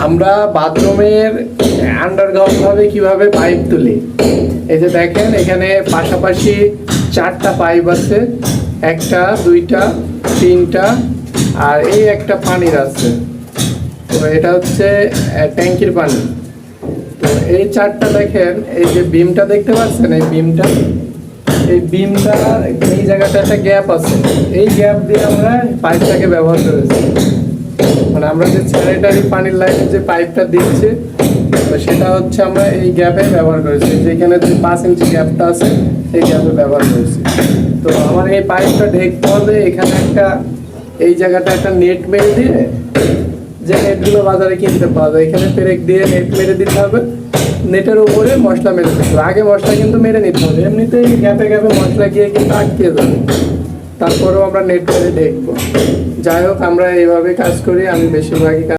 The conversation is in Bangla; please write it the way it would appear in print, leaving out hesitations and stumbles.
আমরা বাথরুমের আন্ডারগ্রাউন্ড ভাবে কিভাবে পাইপ তুলি, এই যে দেখেন এখানে পাশাপাশি 4টা পাইপ আছে, 1টা 2টা 3টা আর এই একটা পানির আছে। তো এটা হচ্ছে ট্যাঙ্কির পানি। তো এই 4টা দেখেন, এই যে বিমটা দেখতে পাচ্ছেন, এই বিমটা এই জায়গাটা একটা গ্যাপ আছে, এই গ্যাপ দিয়ে আমরা পাইপটাকে ব্যবহার করেছি। মানে আমরা যে স্যানিটারি পানির লাইনের যে পাইপটা দিচ্ছি সেটা হচ্ছে আমরা এই গ্যাপে ব্যবহার করেছি, যেখানে যে 5 ইঞ্চি গ্যাপটা আছে এই গ্যাপে ব্যবহার করেছি। তো আমার এই পাইপটা ঢেকতে হবে, এখানে একটা এই জায়গাটা একটা নেট মেরে দিয়ে, যে নেটগুলো বাজারে কিনতে পাওয়া যায়, এখানে পেরেক দিয়ে নেট মেরে দিতে হবে, নেটের উপরে মশলা মেরে দিতে হবে। আগে মশলা কিন্তু মেরে নিতে হবে, এমনিতেই গ্যাপে গ্যাপে মশলা গিয়ে কিন্তু আটকে যাবে, তারপরেও আমরা নেট মেরে দেখবো। যাই হোক, আমরা এইভাবে কাজ করি, আমি বেশিরভাগই